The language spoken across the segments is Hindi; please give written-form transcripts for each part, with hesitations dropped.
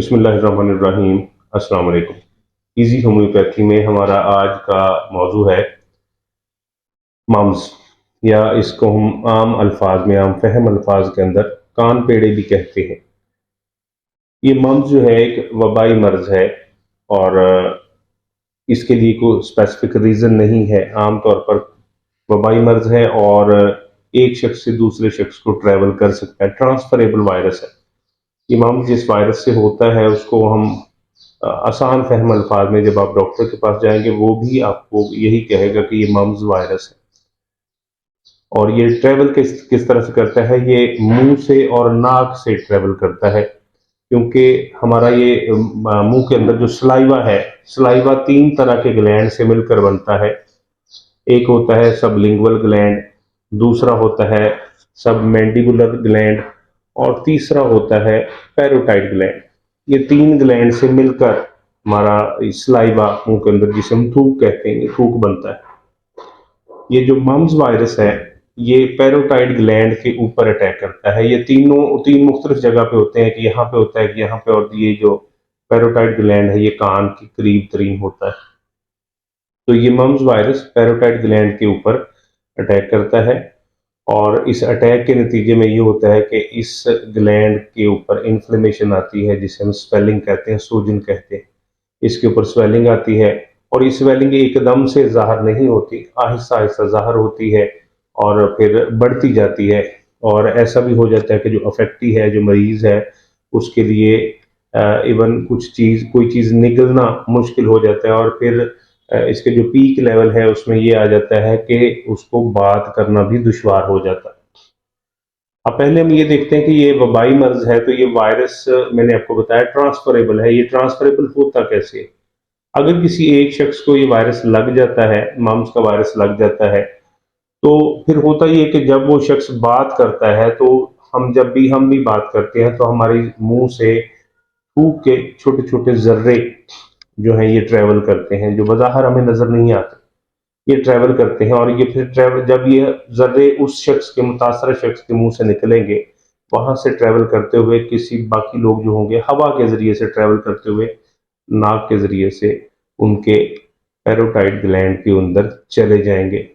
बिस्मिल्लाहिर्रहमानिर्रहीम। अस्सलाम वालेकुम। इजी होम्योपैथी में हमारा आज का मौजू है मम्स, या इसको हम आम अल्फाज में, आम फहम अल्फाज के अंदर कान पेड़े भी कहते हैं। ये मम्स जो है एक वबाई मर्ज है, और इसके लिए कोई स्पेसिफिक रीज़न नहीं है। आमतौर पर वबाई मर्ज है और एक शख्स से दूसरे शख्स को ट्रैवल कर सकता है। ट्रांसफरेबल वायरस है। ये मम्स जिस वायरस से होता है उसको हम आसान फहम अल्फाज में, जब आप डॉक्टर के पास जाएंगे वो भी आपको यही कहेगा कि ये मम्स वायरस है। और ये ट्रैवल किस किस तरह से करता है? ये मुंह से और नाक से ट्रैवल करता है, क्योंकि हमारा ये मुंह के अंदर जो सलाइवा है, सलाइवा तीन तरह के ग्लैंड से मिलकर बनता है। एक होता है सबलिंगुअल ग्लैंड, दूसरा होता है सबमैंडिबुलर ग्लैंड, और तीसरा होता है पैरोटाइड ग्लैंड। ये तीन ग्लैंड से मिलकर हमारा सलाइवा मुंह के अंदर, जिसे हम थूक कहते हैं, थूक बनता है। ये जो मम्स वायरस है ये पैरोटाइड ग्लैंड के ऊपर अटैक करता है। ये तीन मुख्तलिफ जगह पे होते हैं, कि यहाँ पे होता है, कि यहाँ पे, और ये जो पैरोटाइड ग्लैंड है ये कान के करीब तरीन होता है। तो ये मम्स वायरस पैरोटाइड ग्लैंड के ऊपर अटैक करता है, और इस अटैक के नतीजे में ये होता है कि इस ग्लैंड के ऊपर इन्फ्लेमेशन आती है, जिसे हम स्वेलिंग कहते हैं, सूजन कहते हैं। इसके ऊपर स्वेलिंग आती है, और ये स्वेलिंग एकदम से ज़ाहिर नहीं होती, आहिस्ता आहिस्ता ज़ाहिर होती है और फिर बढ़ती जाती है। और ऐसा भी हो जाता है कि जो अफेक्टी है, जो मरीज़ है, उसके लिए इवन कोई चीज़ निगलना मुश्किल हो जाता है, और फिर इसके जो पीक लेवल है उसमें ये आ जाता है कि उसको बात करना भी दुश्वार हो जाता है। अब पहले हम ये देखते हैं कि ये वबाई मर्ज है, तो ये वायरस मैंने आपको बताया ट्रांसफरेबल है। ये ट्रांसफरेबल होता कैसे है? अगर किसी एक शख्स को ये वायरस लग जाता है, मम्स का वायरस लग जाता है, तो फिर होता ये कि जब वो शख्स बात करता है, तो जब भी हम भी बात करते हैं तो हमारे मुंह से थूक के छोटे छोटे जर्रे जो हैं ये ट्रेवल करते हैं, जो बज़ाहिर हमें नजर नहीं आते। ये ट्रैवल करते हैं, और ये फिर ट्रैवल, जब ये जर्रे उस शख्स के, मुतासर शख्स के मुंह से निकलेंगे, वहां से ट्रैवल करते हुए किसी बाकी लोग जो होंगे हवा के जरिए से ट्रैवल करते हुए नाक के जरिए से उनके पैरोटाइड ग्लैंड के अंदर चले जाएंगे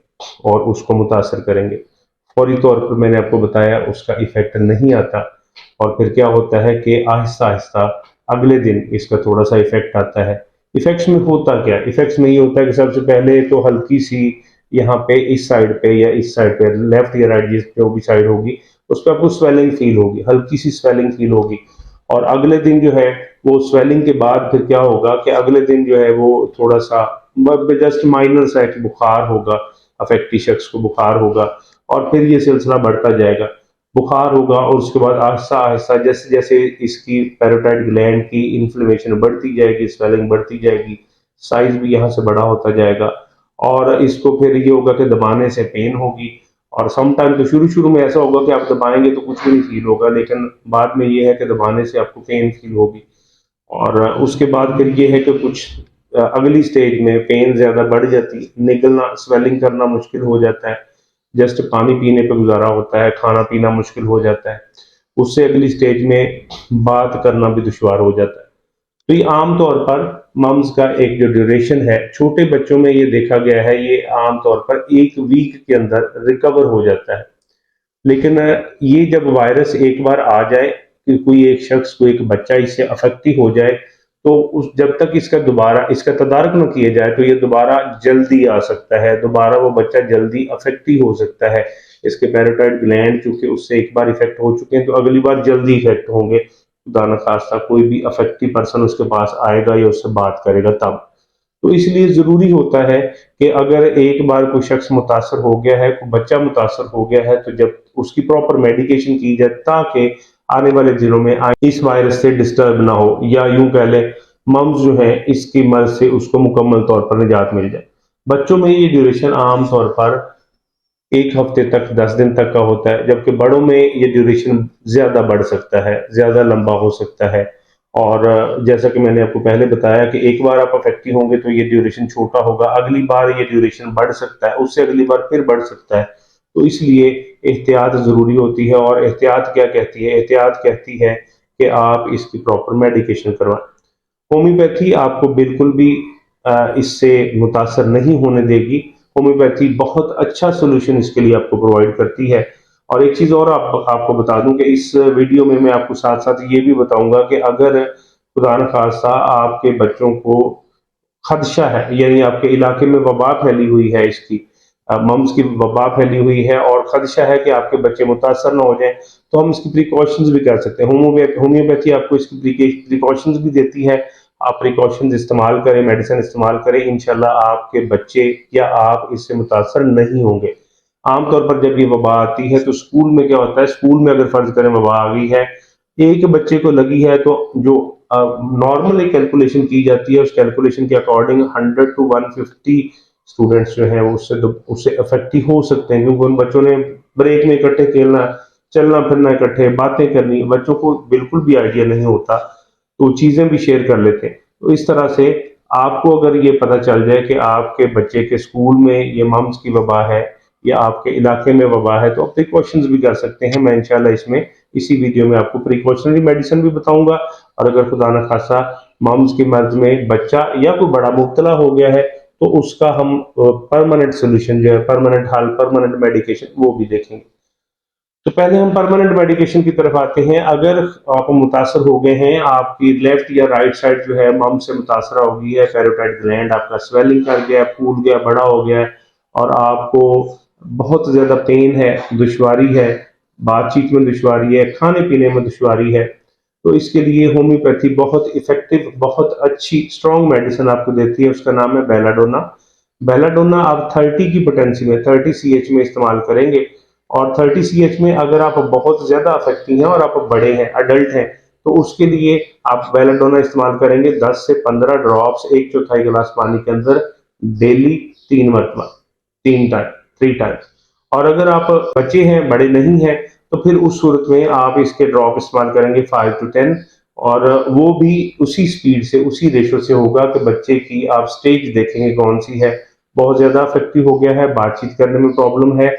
और उसको मुतासर करेंगे। फौरी तौर पर मैंने आपको बताया उसका इफेक्ट नहीं आता, और फिर क्या होता है कि आहिस्ता आहिस्ता अगले दिन इसका थोड़ा सा इफेक्ट आता है। इफेक्ट्स में होता क्या? इफेक्ट्स में ये होता है कि सबसे पहले तो हल्की सी यहाँ पे इस साइड पे या इस साइड पे, लेफ्ट या राइट, जिस जो भी साइड होगी उस पर आपको स्वेलिंग फील होगी, हल्की सी स्वेलिंग फील होगी। और अगले दिन जो है वो स्वेलिंग के बाद फिर क्या होगा कि अगले दिन जो है वो थोड़ा सा जस्ट माइनर सा एक बुखार होगा, अफेक्टी शख्स को बुखार होगा, और फिर ये सिलसिला बढ़ता जाएगा। बुखार होगा और उसके बाद आहिस्ता आहिस्ता जैसे जैसे इसकी पैरोटाइड ग्लैंड की इन्फ्लेमेशन बढ़ती जाएगी, स्वेलिंग बढ़ती जाएगी, साइज भी यहाँ से बड़ा होता जाएगा, और इसको फिर ये होगा कि दबाने से पेन होगी। और सम टाइम तो शुरू शुरू में ऐसा होगा कि आप दबाएंगे तो कुछ भी नहीं फील होगा, लेकिन बाद में ये है कि दबाने से आपको पेन फील होगी। और उसके बाद फिर ये है कि कुछ अगली स्टेज में पेन ज्यादा बढ़ जाती, निकलना, स्वेलिंग करना मुश्किल हो जाता है, जस्ट पानी पीने पे गुजारा होता है, खाना पीना मुश्किल हो जाता है। उससे अगली स्टेज में बात करना भी दुश्वार हो जाता है। तो ये आम तौर पर मम्स का एक जो ड्यूरेशन है, छोटे बच्चों में ये देखा गया है, ये आम तौर पर 1 वीक के अंदर रिकवर हो जाता है। लेकिन ये जब वायरस एक बार आ जाए, कि कोई एक शख्स को, एक बच्चा इससे अफेक्टिव हो जाए, तो उस जब तक इसका तदारक न किया जाए तो ये दोबारा जल्दी आ सकता है, दोबारा वो बच्चा जल्दी अफेक्टिव हो सकता है। इसके पैराटाइड ग्लैंड चूंकि उससे एक बार इफेक्ट हो चुके हैं, तो अगली बार जल्दी इफेक्ट होंगे। खुदा न खास्ता कोई भी अफेक्टिव पर्सन उसके पास आएगा या उससे बात करेगा तब। तो इसलिए ज़रूरी होता है कि अगर एक बार कोई शख्स मुतासर हो गया है, कोई बच्चा मुतासर हो गया है, तो जब उसकी प्रॉपर मेडिकेशन की जाए, ताकि आने वाले दिनों में इस वायरस से डिस्टर्ब ना हो, या यूं कह लें मम्स जो है इसकी मर्ज से उसको मुकम्मल तौर पर निजात मिल जाए। बच्चों में ये ड्यूरेशन आम तौर पर 1 हफ्ते तक, 10 दिन तक का होता है, जबकि बड़ों में ये ड्यूरेशन ज्यादा बढ़ सकता है, ज्यादा लंबा हो सकता है। और जैसा कि मैंने आपको पहले बताया कि एक बार आप अफेक्टिव होंगे तो ये ड्यूरेशन छोटा होगा, अगली बार ये ड्यूरेशन बढ़ सकता है, उससे अगली बार फिर बढ़ सकता है। तो इसलिए एहतियात ज़रूरी होती है। और एहतियात क्या कहती है? एहतियात कहती है कि आप इसकी प्रॉपर मेडिकेशन करवाएं। होम्योपैथी आपको बिल्कुल भी इससे मुतासर नहीं होने देगी। होम्योपैथी बहुत अच्छा सोल्यूशन इसके लिए आपको प्रोवाइड करती है। और एक चीज़ और आपको बता दूं कि इस वीडियो में मैं आपको साथ साथ ये भी बताऊंगा कि अगर खुदा न खास्ता आपके बच्चों को खदशा है, यानी आपके इलाके में वबा फैली हुई है, इसकी मम्स की वबा फैली हुई है और खदशा है कि आपके बच्चे मुतासर ना हो जाएं, तो हम इसकी प्रिकॉशंस भी कर सकते हैं। होम्योपैथी आपको इसकी प्रिकॉशंस भी देती है। आप प्रिकॉशंस इस्तेमाल करें, मेडिसिन इस्तेमाल करें, इंशाल्लाह आपके बच्चे या आप इससे मुतासर नहीं होंगे। आमतौर पर जब ये वबा आती है तो स्कूल में क्या होता है, स्कूल में अगर फर्ज करें वबा आ गई है, एक बच्चे को लगी है, तो जो नॉर्मल एक कैलकुलेशन की जाती है, उस कैलकुलेशन के अकॉर्डिंग 100 to 150 स्टूडेंट्स जो हैं वो उससे अफेक्ट ही हो सकते हैं, क्योंकि उन बच्चों ने ब्रेक में इकट्ठे खेलना, चलना फिरना इकट्ठे, बातें करनी, बच्चों को बिल्कुल भी आइडिया नहीं होता, तो चीजें भी शेयर कर लेते हैं। तो इस तरह से आपको अगर ये पता चल जाए कि आपके बच्चे के स्कूल में ये मम्स की वबा है या आपके इलाके में वबा है, तो आप प्रिकॉशंस भी कर सकते हैं। मैं इंशाल्लाह इसमें इसी वीडियो में आपको प्रिकॉशनरी मेडिसिन भी बताऊंगा। और अगर खुदा न खासा मम्स की मर्ज में बच्चा या कोई बड़ा मुब्तला हो गया है, तो उसका हम परमानेंट सोल्यूशन जो है, परमानेंट हल, परमानेंट मेडिकेशन, वो भी देखेंगे। तो पहले हम परमानेंट मेडिकेशन की तरफ आते हैं। अगर आप मुतासर हो गए हैं, आपकी लेफ्ट या राइट साइड जो है मम से मुतासर हो गई है, पैरोटाइड ग्लैंड आपका स्वेलिंग कर गया, फूल गया, बड़ा हो गया है, और आपको बहुत ज्यादा पेन है, दुश्वारी है, बातचीत में दुश्वारी है, खाने पीने में दुश्वारी है, तो इसके लिए होम्योपैथी बहुत इफेक्टिव, बहुत अच्छी स्ट्रॉन्ग मेडिसिन आपको देती है। उसका नाम है बेलाडोना। बेलाडोना आप 30 की पोटेंसी में, 30 CH में इस्तेमाल करेंगे। और 30 CH में अगर आप बहुत ज्यादा अफेक्टिव हैं और आप बड़े हैं, अडल्ट हैं, तो उसके लिए आप बेलाडोना इस्तेमाल करेंगे 10 से 15 ड्रॉप्स 1/4 गिलास पानी के अंदर डेली 3 मरतबा, 3 टाइम्स। और अगर आप बच्चे हैं, बड़े नहीं हैं, तो फिर उस सूरत में आप इसके ड्रॉप इस्तेमाल करेंगे 5 to 10, और वो भी उसी स्पीड से, उसी रेशो से होगा कि बच्चे की आप स्टेज देखेंगे कौन सी है। बहुत ज्यादा अफेक्टिव हो गया है, बातचीत करने में प्रॉब्लम है,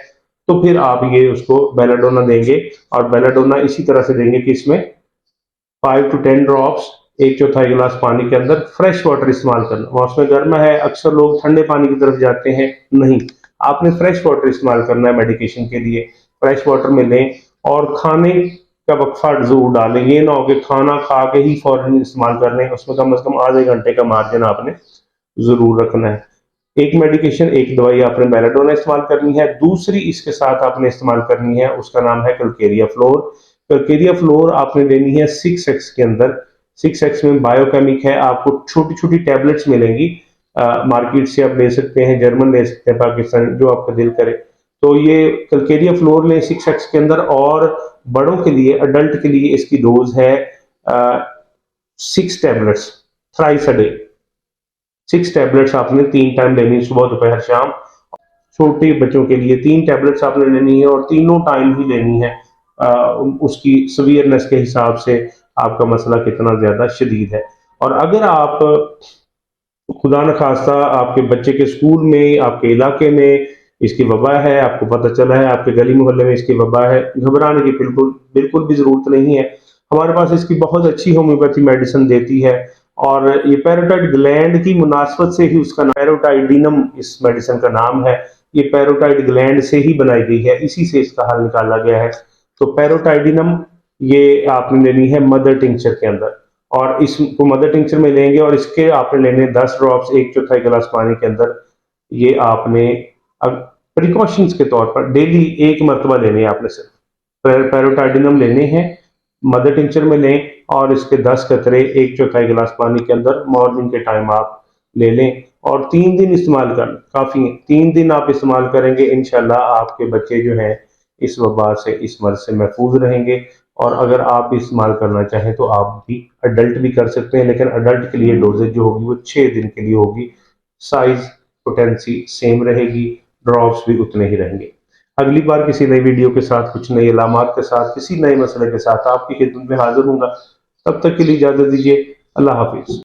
तो फिर आप ये उसको बेलाडोना देंगे। और बेलाडोना इसी तरह से देंगे कि इसमें 5 to 10 ड्रॉप्स 1/4 गिलास पानी के अंदर, फ्रेश वाटर इस्तेमाल करना। मौसम गर्मा है, अक्सर लोग ठंडे पानी की तरफ जाते हैं, नहीं, आपने फ्रेश वाटर इस्तेमाल करना है मेडिकेशन के लिए। फ्रेश वाटर में लें और खाने का वक्फा जरूर डालें। ये ना हो कि खाना खा के ही फौरन इस्तेमाल कर लें, उसमें कम से कम आधे घंटे का मार्जिन आपने जरूर रखना है। एक मेडिकेशन, एक दवाई आपने बेलाडोना इस्तेमाल करनी है। दूसरी इसके साथ आपने इस्तेमाल करनी है, उसका नाम है कैलकेरिया फ्लोर। कैलकेरिया फ्लोर आपने लेनी है 6x के अंदर। 6x में बायोकेमिक है, आपको छोटी छोटी टैबलेट्स मिलेंगी, मार्केट से आप ले सकते हैं, जर्मन ले सकते हैं, पाकिस्तान, जो आपका दिल करे। तो ये कैलकेरिया फ्लोर लें 6x के अंदर। और बड़ों के लिए, अडल्ट के लिए इसकी डोज है 6 tablets thrice a day. 6 tablets आपने 3 टाइम लेनी है, सुबह दोपहर शाम। छोटे बच्चों के लिए 3 टैबलेट्स आपने लेनी है और तीनों टाइम ही लेनी है, उसकी सीवियरनेस के हिसाब से, आपका मसला कितना ज्यादा शदीद है। और अगर आप खुदा न खास्ता आपके बच्चे के स्कूल में, आपके इलाके में इसकी वबा है, आपको पता चला है आपके गली मोहल्ले में इसकी वबा है, घबराने की बिल्कुल बिल्कुल भी जरूरत नहीं है। हमारे पास इसकी बहुत अच्छी होम्योपैथी मेडिसिन देती है। और ये पैरोटाइड ग्लैंड की मुनासबत से ही उसका पैरोटाइडिनम इस मेडिसिन का नाम है। ये पैरोटाइड ग्लैंड से ही बनाई गई है, इसी से इसका हल निकाला गया है। तो पैरोटाइडिनम ये आपने लेनी है मदर टिंचर के अंदर, और इसको मदर टिंचर में लेंगे और इसके आपने लेने 10 ड्रॉप्स 1/4 गिलास पानी के अंदर। ये आपने प्रिकॉशंस के तौर पर डेली 1 मरतबा लेने हैं, आपने सिर्फ पैरोटाइडिनम लेने हैं, मदर टिंचर में लें, और इसके 10 कतरे 1/4 गिलास पानी के अंदर मॉर्निंग के टाइम आप ले लें। और 3 दिन इस्तेमाल कर काफी है, 3 दिन आप इस्तेमाल करेंगे, इंशाल्लाह आपके बच्चे जो हैं इस वबा से, इस मर्ज से महफूज रहेंगे। और अगर आप भी इस्तेमाल करना चाहें तो आप भी अडल्ट भी कर सकते हैं, लेकिन अडल्ट के लिए डोजेज जो होगी वो 6 दिन के लिए होगी। साइज, पोटेंसी सेम रहेगी, ड्रॉप्स भी उतने ही रहेंगे। अगली बार किसी नई वीडियो के साथ, कुछ नई अलामात के साथ, किसी नए मसले के साथ आपकी खिदमत में हाजिर हूंगा। तब तक के लिए इजाजत दीजिए। अल्लाह हाफिज।